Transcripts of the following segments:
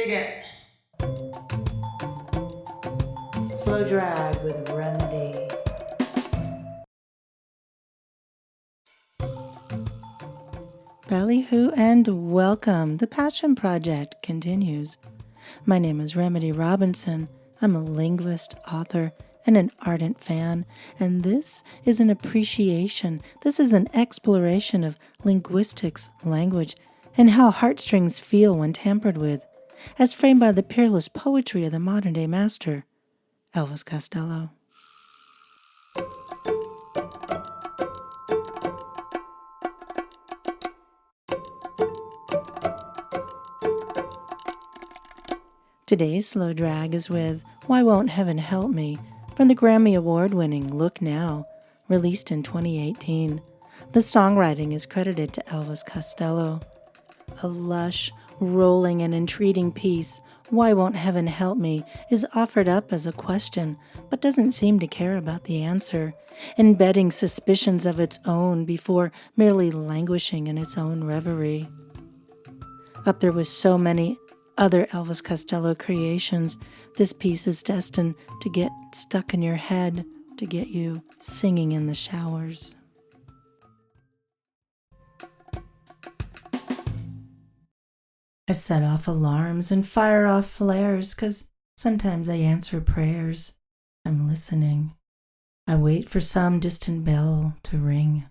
Dig it. Slow drag with Remedy. Ballyhoo and welcome. The Passion Project continues. My name is Remedy Robinson. I'm a linguist, author, and an ardent fan, and this is an appreciation. This is an exploration of linguistics, language, and how heartstrings feel when tampered with, as framed by the peerless poetry of the modern-day master, Elvis Costello. Today's slow drag is with Why Won't Heaven Help Me from the Grammy Award winning Look Now, released in 2018. The songwriting is credited to Elvis Costello. A lush, rolling, and intriguing piece, Why Won't Heaven Help Me, is offered up as a question, but doesn't seem to care about the answer, embedding suspicions of its own before merely languishing in its own reverie. Up there with so many other Elvis Costello creations, this piece is destined to get stuck in your head, to get you singing in the showers. I set off alarms and fire off flares, 'cause sometimes I answer prayers. I'm listening. I wait for some distant bell to ring.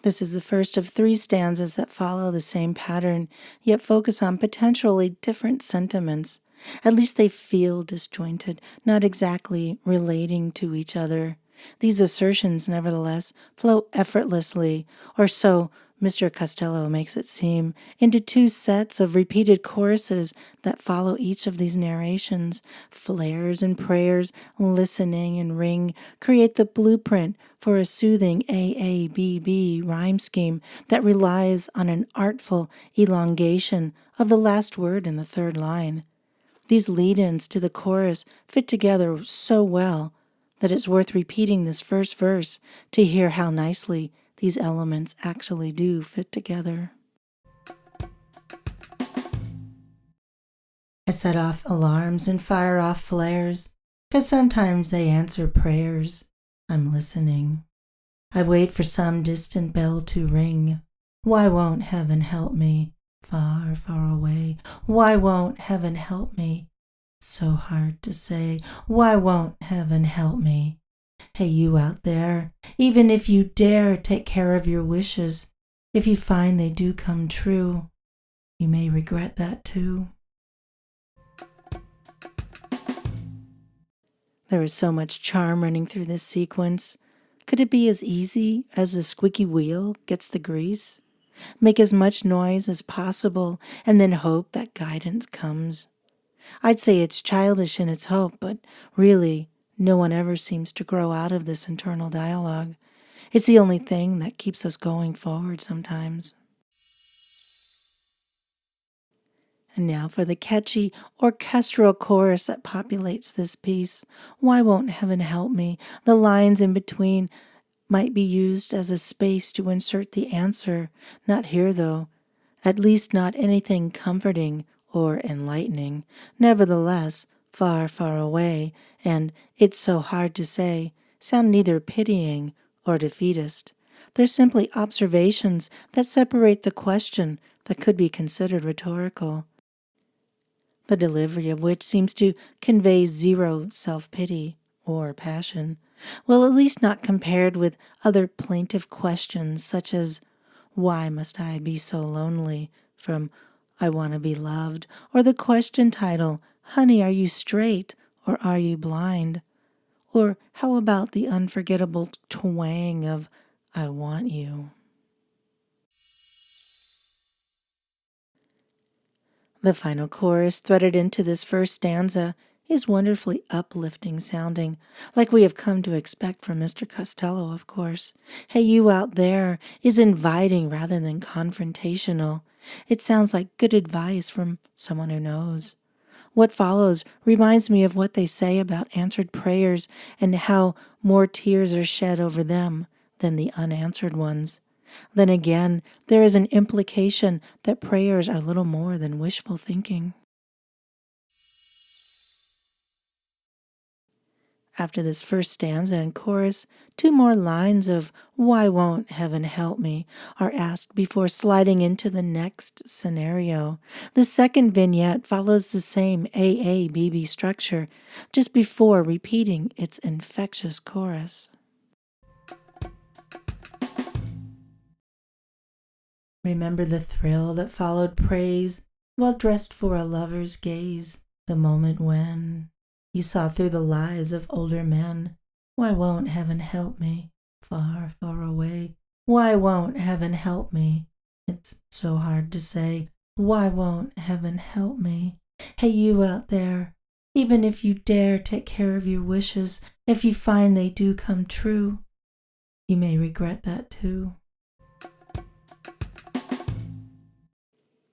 This is the first of 3 stanzas that follow the same pattern, yet focus on potentially different sentiments. At least they feel disjointed, not exactly relating to each other. These assertions, nevertheless, flow effortlessly, or so Mr. Costello makes it seem, into 2 sets of repeated choruses that follow each of these narrations. Flares and prayers, listening and ring create the blueprint for a soothing AABB rhyme scheme that relies on an artful elongation of the last word in the 3rd line. These lead-ins to the chorus fit together so well that it's worth repeating this first verse to hear how nicely these elements actually do fit together. I set off alarms and fire off flares, 'cause sometimes they answer prayers. I'm listening. I wait for some distant bell to ring. Why won't heaven help me? Far, far away. Why won't heaven help me? So hard to say. Why won't heaven help me? Hey, you out there, even if you dare take care of your wishes, if you find they do come true, you may regret that too. There is so much charm running through this sequence. Could it be as easy as the squeaky wheel gets the grease? Make as much noise as possible and then hope that guidance comes. I'd say it's childish in its hope, but really, no one ever seems to grow out of this internal dialogue. It's the only thing that keeps us going forward sometimes. And now for the catchy orchestral chorus that populates this piece. Why won't heaven help me? The lines in between might be used as a space to insert the answer. Not here, though. At least not anything comforting or enlightening. Nevertheless, far, far away, and it's so hard to say, sound neither pitying or defeatist. They're simply observations that separate the question that could be considered rhetorical, the delivery of which seems to convey zero self-pity or passion. Well, at least not compared with other plaintive questions such as, why must I be so lonely, from I Want to Be Loved, or the question title, Honey, are you straight or are you blind? Or how about the unforgettable twang of I Want You? The final chorus threaded into this first stanza is wonderfully uplifting sounding, like we have come to expect from Mr. Costello, of course. Hey, you out there is inviting rather than confrontational. It sounds like good advice from someone who knows. What follows reminds me of what they say about answered prayers and how more tears are shed over them than the unanswered ones. Then again, there is an implication that prayers are little more than wishful thinking. After this first stanza and chorus, two more lines of "Why won't heaven help me" are asked before sliding into the next scenario. The second vignette follows the same AABB structure, just before repeating its infectious chorus. Remember the thrill that followed praise, while dressed for a lover's gaze, the moment when you saw through the lies of older men. Why won't heaven help me? Far, far away. Why won't heaven help me? It's so hard to say. Why won't heaven help me? Hey, you out there, even if you dare take care of your wishes, if you find they do come true, you may regret that too.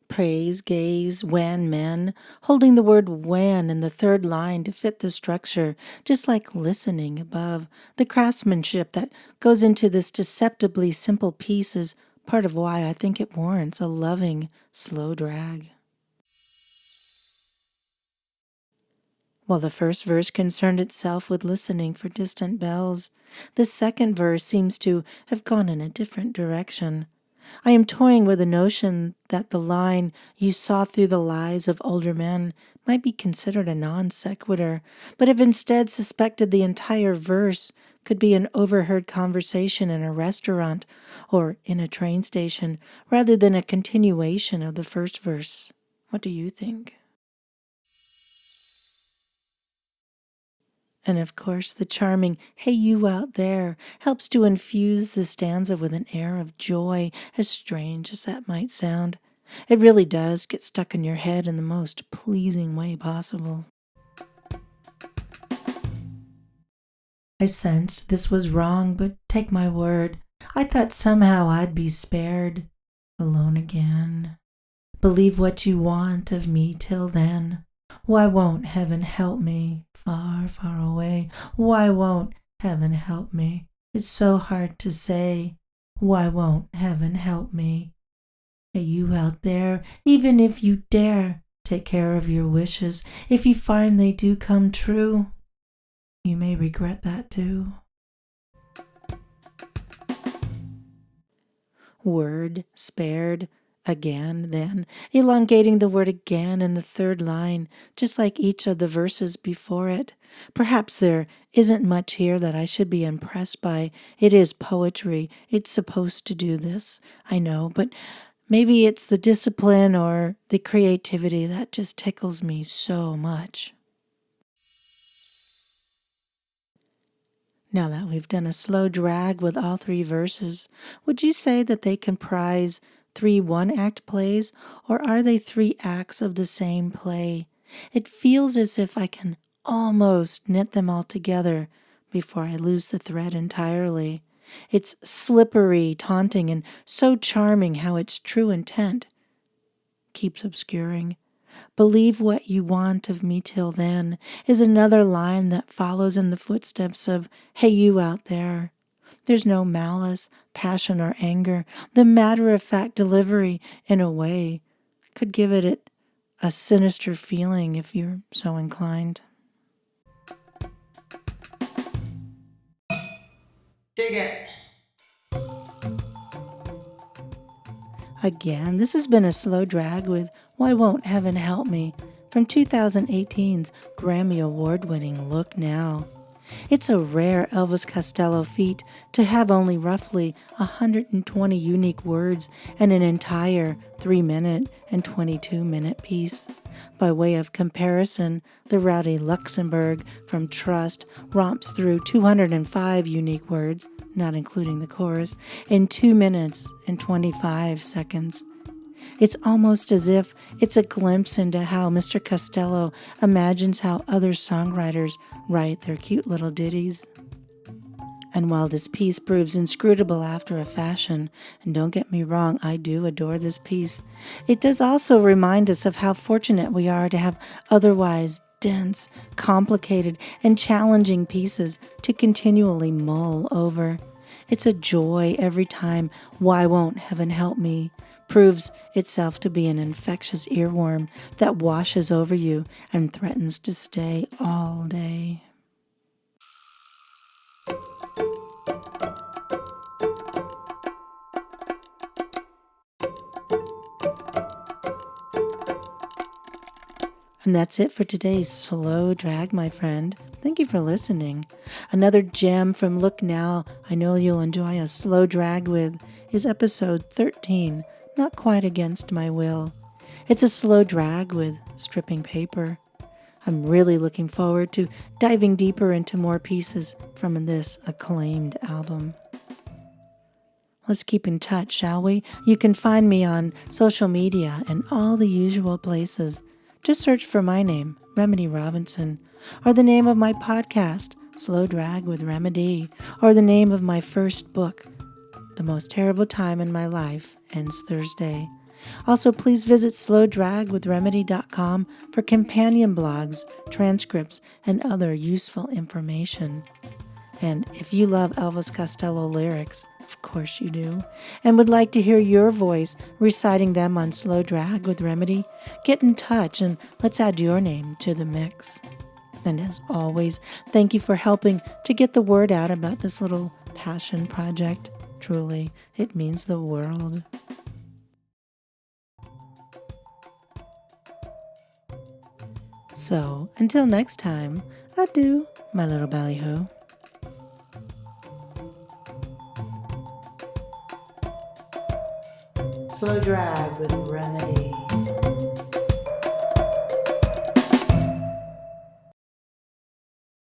Praise, gaze, when, men, holding the word when in the third line to fit the structure, just like listening above. The craftsmanship that goes into this deceptively simple piece is part of why I think it warrants a loving, slow drag. While the first verse concerned itself with listening for distant bells, the second verse seems to have gone in a different direction. I am toying with the notion that the line, "You saw through the lies of older men," might be considered a non sequitur, but have instead suspected the entire verse could be an overheard conversation in a restaurant or in a train station, rather than a continuation of the first verse. What do you think? And of course, the charming "Hey, you out there" helps to infuse the stanza with an air of joy, as strange as that might sound. It really does get stuck in your head in the most pleasing way possible. I sensed this was wrong, but take my word, I thought somehow I'd be spared. Alone again. Believe what you want of me till then. Why won't heaven help me? Far, far away. Why won't heaven help me? It's so hard to say. Why won't heaven help me? Hey, you out there, even if you dare, take care of your wishes. If you find they do come true, you may regret that too. Word spared. Again, then, elongating the word again in the third line, just like each of the verses before it. Perhaps there isn't much here that I should be impressed by. It is poetry. It's supposed to do this, I know, but maybe it's the discipline or the creativity that just tickles me so much. Now that we've done a slow drag with all three verses, would you say that they comprise 3 one-act plays, or are they 3 acts of the same play? It feels as if I can almost knit them all together before I lose the thread entirely. It's slippery, taunting, and so charming how its true intent keeps obscuring. "Believe what you want of me till then" is another line that follows in the footsteps of "Hey, you out there." There's no malice, passion, or anger. The matter-of-fact delivery, in a way, could give it a sinister feeling if you're so inclined. Dig it. Again, this has been a slow drag with "Why Won't Heaven Help Me" from 2018's Grammy Award-winning Look Now. It's a rare Elvis Costello feat to have only roughly 120 unique words and an entire 3-minute and 22-minute piece. By way of comparison, the rowdy Luxembourg from Trust romps through 205 unique words, not including the chorus, in 2 minutes and 25 seconds. It's almost as if it's a glimpse into how Mr. Costello imagines how other songwriters write their cute little ditties. And while this piece proves inscrutable after a fashion, and don't get me wrong, I do adore this piece, it does also remind us of how fortunate we are to have otherwise dense, complicated, and challenging pieces to continually mull over. It's a joy every time Why Won't Heaven Help Me proves itself to be an infectious earworm that washes over you and threatens to stay all day. And that's it for today's slow drag, my friend. Thank you for listening. Another gem from Look Now I know you'll enjoy a slow drag with is episode 13, Not Quite Against My Will. It's a slow drag with stripping paper. I'm really looking forward to diving deeper into more pieces from this acclaimed album. Let's keep in touch, shall we? You can find me on social media and all the usual places. Just search for my name, Remedy Robinson, or the name of my podcast, Slow Drag with Remedy, or the name of my first book, The Most Terrible Time in My Life Ends Thursday. Also, please visit slowdragwithremedy.com for companion blogs, transcripts, and other useful information. And if you love Elvis Costello lyrics, of course you do, and would like to hear your voice reciting them on Slow Drag with Remedy, get in touch and let's add your name to the mix. And as always, thank you for helping to get the word out about this little passion project. Truly, it means the world. So, until next time, adieu, my little ballyhoo. Slow Drag with Remedy.